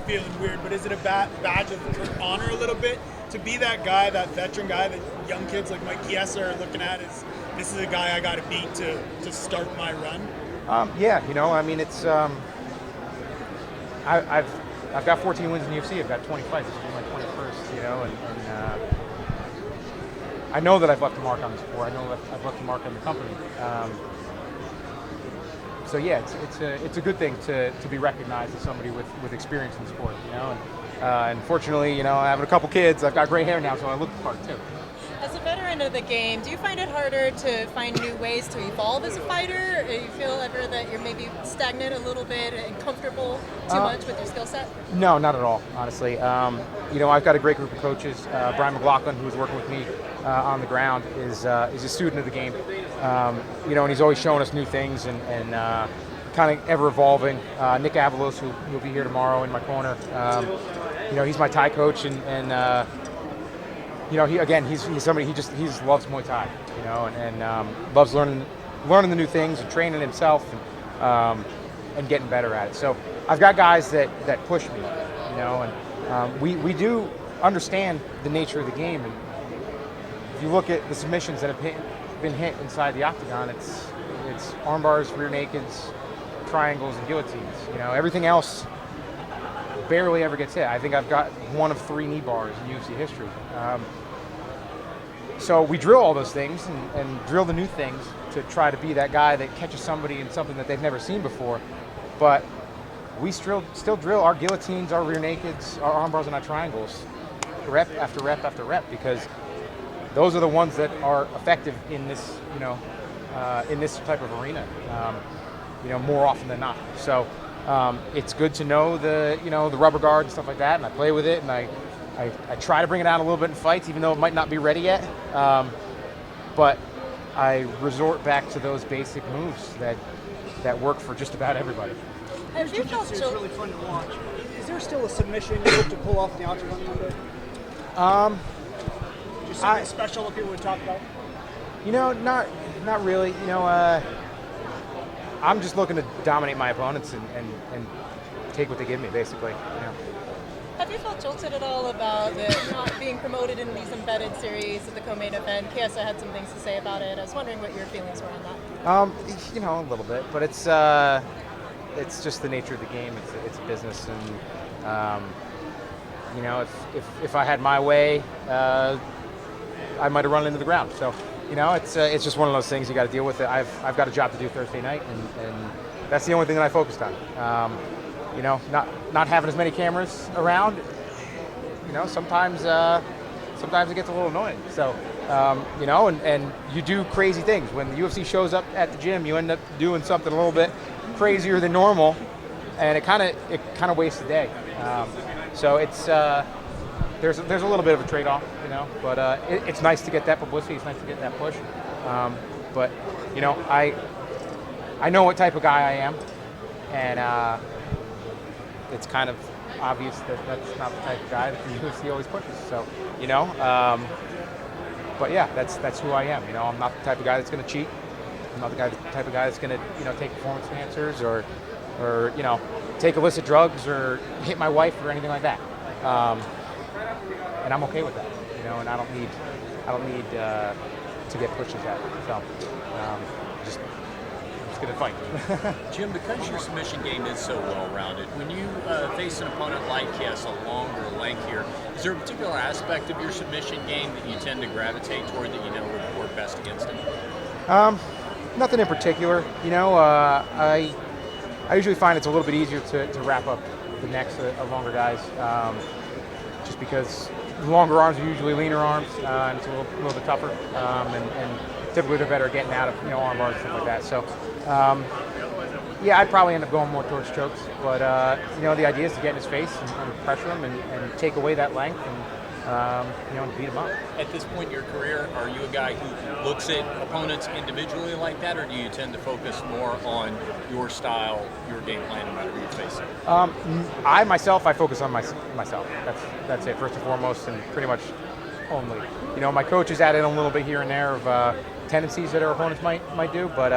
feeling weird, but is it a badge of honor a little bit to be that guy, that veteran guy that young kids like Mike Chiesa are looking at as this is a guy I got to beat to start my run? Yeah, I mean, it's I've got 14 wins in the UFC. I've got 20 fights. This will be my 21st, and I know that I've left a mark on the sport. I know that I've left a mark on the company. So yeah, it's a good thing to be recognized as somebody with experience in the sport, And fortunately, having a couple kids, I've got gray hair now, so I look the part too. As a veteran of the game, do you find it harder to find new ways to evolve as a fighter? Or you feel ever that you're maybe stagnant a little bit and comfortable too much with your skill set? No, not at all, honestly. I've got a great group of coaches. Brian McLaughlin, who was working with me on the ground, is a student of the game. And he's always showing us new things and kind of ever evolving. Nick Avalos, who will be here tomorrow in my corner. He's my Thai coach and he's somebody he loves Muay Thai, and loves learning the new things and training himself and getting better at it. So I've got guys that push me, and we do understand the nature of the game. And if you look at the submissions that have been hit inside the octagon, it's arm bars, rear nakeds, triangles, and guillotines. Everything else barely ever gets hit. I think I've got one of 3 knee bars in UFC history. So we drill all those things and drill the new things to try to be that guy that catches somebody in something that they've never seen before. But we still drill our guillotines, our rear nakeds, our arm bars, and our triangles, rep after rep after rep, because those are the ones that are effective in this, in this type of arena, more often than not. So it's good to know the rubber guard and stuff like that, and I play with it, and I try to bring it out a little bit in fights, even though it might not be ready yet. But I resort back to those basic moves that work for just about everybody. It's really fun to watch. Is there still a submission you hope to pull off in the octagon one day? Just something special that people would talk about? Not really. I'm just looking to dominate my opponents and take what they give me, basically. Have you felt jolted at all about not being promoted in these embedded series at the co-main event? Chiesa had some things to say about it. I was wondering what your feelings were on that. A little bit, but it's just the nature of the game. It's a business, and if I had my way, I might have run into the ground. So, it's just one of those things you got to deal with. It. I've got a job to do Thursday night, and that's the only thing that I focused on. Not having as many cameras around, sometimes it gets a little annoying. So, and you do crazy things. When the UFC shows up at the gym, you end up doing something a little bit crazier than normal, and it kind of wastes the day. So it's there's a little bit of a trade-off, but it's nice to get that publicity. It's nice to get that push. But I know what type of guy I am, and it's kind of obvious that that's not the type of guy that the UFC always pushes. So, but yeah, that's who I am. I'm not the type of guy that's going to cheat. I'm not the type of guy that's going to take performance enhancers or take illicit drugs or hit my wife or anything like that. And I'm okay with that. And I don't need to get pushed as that. So, just going to fight. Jim, because your submission game is so well-rounded, when you face an opponent like Chiesa, longer, lengthier, is there a particular aspect of your submission game that you tend to gravitate toward that would work best against him? Nothing in particular. I usually find it's a little bit easier to wrap up the necks of longer guys, just because the longer arms are usually leaner arms, and it's a little bit tougher, and typically they're better at getting out of arm bars and stuff like that. So, I'd probably end up going more towards chokes. But the idea is to get in his face and pressure him and take away that length and beat him up. At this point in your career, are you a guy who looks at opponents individually like that, or do you tend to focus more on your style, your game plan, no matter who you're facing? I focus on myself. That's it, first and foremost, and pretty much only. My coaches add in a little bit here and there of tendencies that our opponents might do, but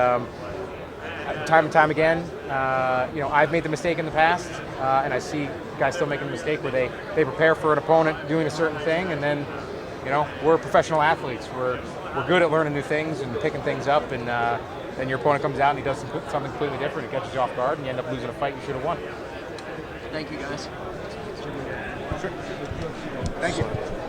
time and time again, I've made the mistake in the past, and I see guys still making the mistake where they prepare for an opponent doing a certain thing, and then, we're professional athletes. We're good at learning new things and picking things up, and then your opponent comes out and he does something completely different. It catches you off guard, and you end up losing a fight you should have won. Thank you, guys. Sure. Thank you.